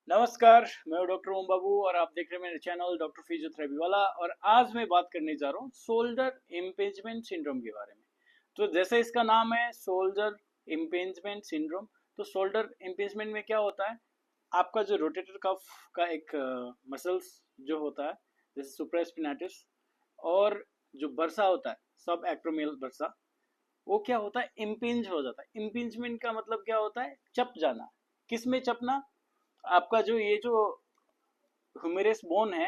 नमस्कार, मैं हूं डॉक्टर ओम बाबू और आप देख रहे हैं मेरे चैनल डॉक्टर फिजियोथेरेपी वाला। और आज मैं बात करने जा रहा हूँ शोल्डर इम्पेंजमेंट सिंड्रोम के बारे में। तो जैसे इसका नाम है शोल्डर इम्पेंजमेंट सिंड्रोम, तो शोल्डर इम्पेंजमेंट में क्या होता है, आपका जो रोटेटर कफ का एक मसल्स जो होता है, जैसे सुप्रास्पिनेटस और जो बर्सा होता है, सब एक्रोमियल बर्सा, वो क्या होता है, इम्पिंज हो जाता है। इम्पिंजमेंट का मतलब क्या होता है, चप जाना। किस में चपना, आपका जो ये जो ह्यूमेरस बोन है,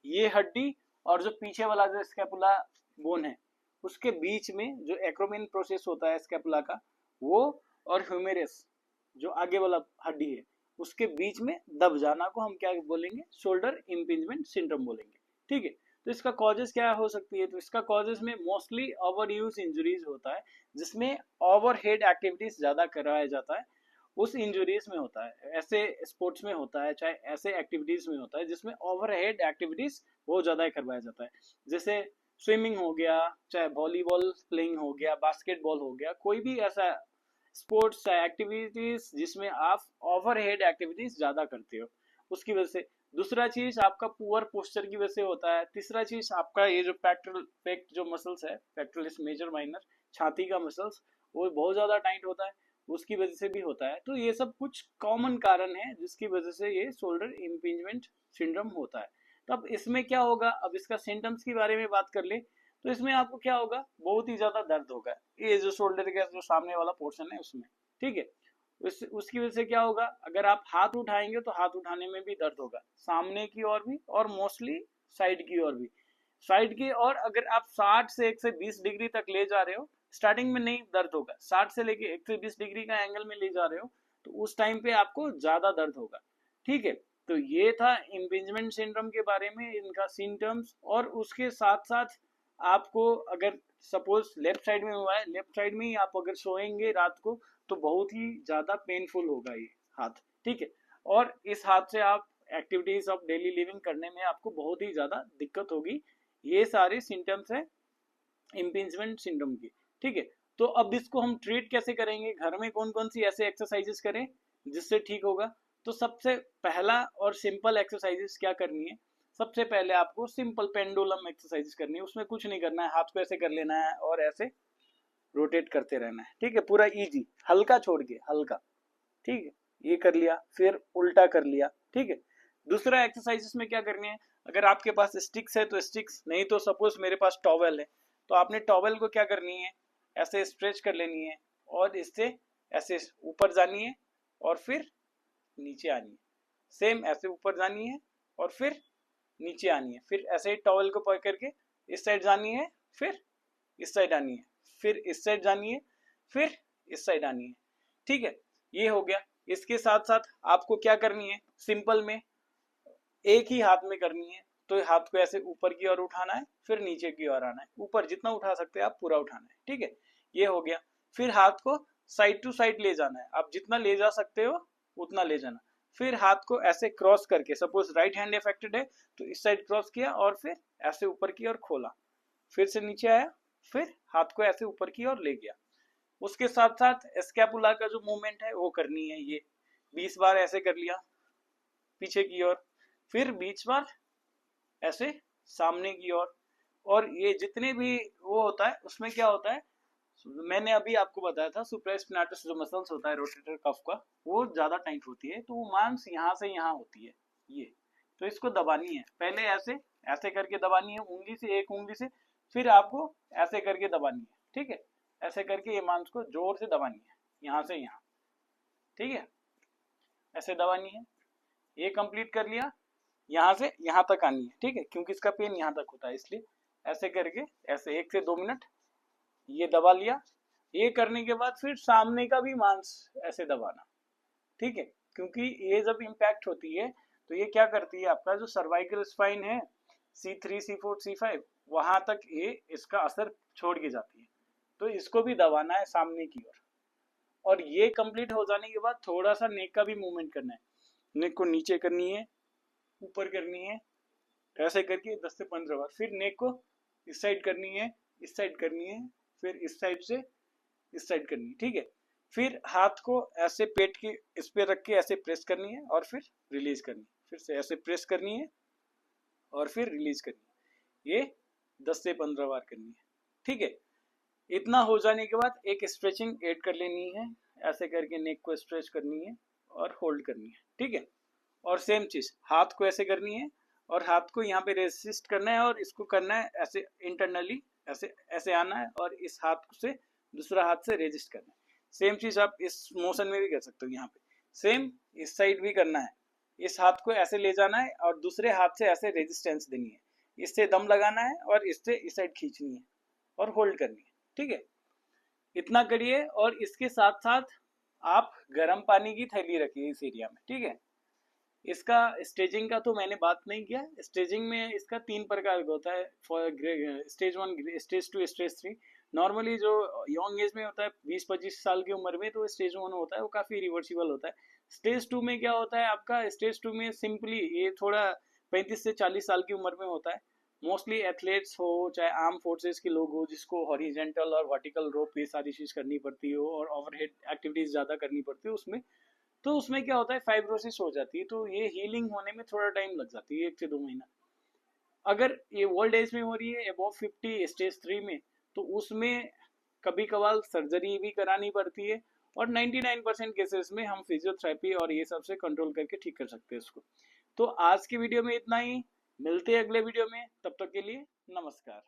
ये हड्डी और जो पीछे वाला जो स्कैपुला बोन है, उसके बीच में जो एक्रोमिन प्रोसेस होता है स्कैपुला का, वो और ह्यूमेरस जो आगे वाला हड्डी है, उसके बीच में दब जाना को हम क्या बोलेंगे, शोल्डर इम्पिंजमेंट सिंड्रोम बोलेंगे। ठीक है। तो इसका कॉजेज क्या हो सकती है, तो इसका कॉजेज में मोस्टली ओवर यूज इंजरीज होता है, जिसमें ओवर हेड एक्टिविटीज ज्यादा कराया जाता है, उस इंजरीज में होता है, ऐसे स्पोर्ट्स में होता है, चाहे ऐसे एक्टिविटीज में होता है जिसमें ओवरहेड एक्टिविटीज बहुत ज्यादा करवाया जाता है। जैसे स्विमिंग हो गया, चाहे वॉलीबॉल प्लेइंग हो गया, बास्केटबॉल हो गया, कोई भी ऐसा स्पोर्ट्स एक्टिविटीज जिसमें आप ओवरहेड एक्टिविटीज ज्यादा करते हो, उसकी वजह से। दूसरा चीज आपका पुअर पोस्चर की वजह से होता है। तीसरा चीज आपका ये जो पेक्टोरल पेक्ट जो मसल्स है, पेक्टोरलिस मेजर माइनर, छाती का मसल्स, वो बहुत ज्यादा टाइट होता है, उसकी वजह से भी होता है। तो ये सब कुछ कॉमन कारण है जिसकी वजह से ये शोल्डर इम्पिंजमेंट सिंड्रोम होता है। तो अब इसमें क्या होगा, अब इसका सिम्टम्स के बारे में बात कर ले, तो इसमें आपको क्या होगा, बहुत ही ज्यादा दर्द होगा, ये जो शोल्डर का जो सामने वाला पोर्शन है उसमें। ठीक है। उसकी वजह से क्या होगा, अगर आप हाथ उठाएंगे तो हाथ उठाने में भी दर्द होगा, सामने की ओर भी और मोस्टली साइड की ओर भी। साइड की ओर अगर आप 60 से 120 डिग्री तक ले जा रहे हो, स्टार्टिंग में नहीं दर्द होगा, 60 से लेके 120 डिग्री का एंगल में ले जा रहे हो, तो उस टाइम पे आपको ज्यादा दर्द होगा। ठीक है। तो ये था इम्पिंजमेंट सिंड्रोम के बारे में, इनका सिम्टम्स। और उसके साथ साथ आपको अगर सपोज लेफ्ट साइड में हुआ है, लेफ्ट साइड में ही आप अगर सोएंगे रात को, तो बहुत ही ज्यादा पेनफुल होगा ये हाथ। ठीक है। और इस हाथ से आप एक्टिविटीज ऑफ डेली लिविंग करने में आपको बहुत ही ज्यादा दिक्कत होगी। ये सारे सिम्टम्स है इम्पिंजमेंट सिंड्रोम की। ठीक है। तो अब इसको हम ट्रीट कैसे करेंगे, घर में कौन कौन सी ऐसे एक्सरसाइजेस करें जिससे ठीक होगा। तो सबसे पहला और सिंपल एक्सरसाइजेस क्या करनी है, सबसे पहले आपको सिंपल पेंडुलम एक्सरसाइजेस करनी है। उसमें कुछ नहीं करना है, हाथ को ऐसे कर लेना है और ऐसे रोटेट करते रहना है। ठीक है, पूरा इजी, हल्का छोड़ के हल्का। ठीक है, ये कर लिया, फिर उल्टा कर लिया। ठीक है। दूसरा एक्सरसाइजेस में क्या करनी है, अगर आपके पास स्टिक्स है तो स्टिक्स, नहीं तो सपोज मेरे पास टॉवेल है, तो आपने टॉवेल को क्या करनी है, ऐसे स्ट्रेच कर लेनी है और इससे ऐसे ऊपर जानी है और फिर नीचे आनी है। सेम ऐसे ऊपर जानी है और फिर नीचे आनी है, फिर ऐसे ही टॉवेल को पकड़ के इस साइड जानी है, फिर इस साइड आनी है, फिर इस साइड जानी है, फिर इस साइड आनी है। ठीक है, ये हो गया। इसके साथ साथ आपको क्या करनी है, सिंपल में एक ही हाथ में करनी है। तो हाथ को ऐसे ऊपर की ओर उठाना है, फिर नीचे की ओर आना है, ऊपर जितना उठा सकते हैं आप पूरा उठाना है। ठीक है, ये हो गया। फिर हाथ को साइड टू साइड ले जाना है, आप जितना ले जा सकते हो उतना ले जाना। फिर हाथ को ऐसे क्रॉस करके, सपोज राइट हैंड अफेक्टेड है तो इस साइड क्रॉस किया और फिर ऐसे ऊपर की ओर खोला, फिर से नीचे आया, फिर हाथ को ऐसे ऊपर की ओर ले गया। उसके साथ साथ स्कैपुला का जो मूवमेंट है वो करनी है, ये 20 बार ऐसे कर लिया पीछे की ओर, फिर 20 बार ऐसे सामने की ओर। और ये जितने भी वो होता है उसमें क्या होता है, मैंने अभी आपको बताया था सुप्रास्पिनाटस जो मसल्स होता है रोटेटर कफ का, वो ज्यादा टाइट होती है, तो वो मांस यहाँ से यहाँ होती है ये। तो इसको दबानी है, पहले ऐसे ऐसे करके दबानी है उंगली से, एक उंगली से, फिर आपको ऐसे करके दबानी है। ठीक है, ऐसे करके ये मांस को जोर से दबानी है, यहाँ से यहाँ। ठीक है, ऐसे दबानी है। ये कंप्लीट कर लिया, यहाँ से यहाँ तक आनी है। ठीक है, क्योंकि इसका पेन यहाँ तक होता है, इसलिए ऐसे करके ऐसे 1 से 2 मिनट ये दबा लिया। ये करने के बाद फिर सामने का भी मांस ऐसे दबाना। ठीक है, क्योंकि ये जब इम्पैक्ट होती है तो ये क्या करती है, आपका जो सर्वाइकल स्पाइन है, C3 C4 C5, वहां तक ये इसका असर छोड़ के जाती है। तो इसको भी दबाना है सामने की ओर। और ये कंप्लीट हो जाने के बाद थोड़ा सा नेक का भी मूवमेंट करना है, नेक को नीचे करनी है, ऊपर करनी है, ऐसे करके 10 से 15 बार। फिर नेक को इस साइड करनी है, इस साइड करनी है, फिर इस साइड से इस साइड करनी है। ठीक है, फिर हाथ को ऐसे पेट की इस पे रख के ऐसे प्रेस करनी है और फिर रिलीज करनी है, फिर से ऐसे प्रेस करनी है और फिर रिलीज करनी है। ये 10 से 15 बार करनी है। ठीक है, इतना हो जाने के बाद एक स्ट्रेचिंग ऐड कर लेनी है, ऐसे करके नेक को स्ट्रेच करनी है और होल्ड करनी है। ठीक है, और सेम चीज हाथ को ऐसे करनी है और हाथ को यहाँ पे रेसिस्ट करना है और इसको करना है ऐसे इंटरनली, ऐसे ऐसे आना है और इस हाथ से दूसरा हाथ से रेजिस्ट करना है। सेम चीज आप इस मोशन में भी कर सकते हो। यहाँ पे सेम इस साइड भी करना है, इस हाथ को ऐसे ले जाना है और दूसरे हाथ से ऐसे रेजिस्टेंस देनी है, इससे दम लगाना है और इससे इस साइड खींचनी है और होल्ड करनी है। ठीक है, इतना करिए और इसके साथ साथ आप गर्म पानी की थैली रखिए इस एरिया में। ठीक है, इसका स्टेजिंग का तो मैंने बात नहीं किया। स्टेजिंग में इसका 3 प्रकार का होता है, स्टेज 1, स्टेज 2, स्टेज 3। नॉर्मली जो यंग एज में होता है 20-25 साल की उम्र में, तो स्टेज 1 होता है वो काफ़ी रिवर्सिबल होता है। स्टेज 2 में क्या होता है आपका, स्टेज 2 में सिंपली ये थोड़ा 35 से 40 साल की उम्र में होता है। मोस्टली एथलेट्स हो चाहे आर्म फोर्सेस के लोग हो, जिसको हॉरिजेंटल और वर्टिकल रोप ये सारी चीज़ करनी पड़ती हो और ओवरहेड एक्टिविटीज़ ज़्यादा करनी पड़ती है उसमें, तो उसमें क्या होता है फाइब्रोसिस हो जाती है, तो ये हीलिंग होने में थोड़ा टाइम लग जाती है, 1 से 2 महीना। अगर ये ओल्ड एज में हो रही है अबव 50 स्टेज 3 में, तो उसमें कभी कभार सर्जरी भी करानी पड़ती है और 99% केसेस में हम फिजियोथेरेपी और ये सब से कंट्रोल करके ठीक कर सकते हैं उसको। तो आज की वीडियो में इतना ही, मिलते हैं अगले वीडियो में, तब तक के लिए नमस्कार।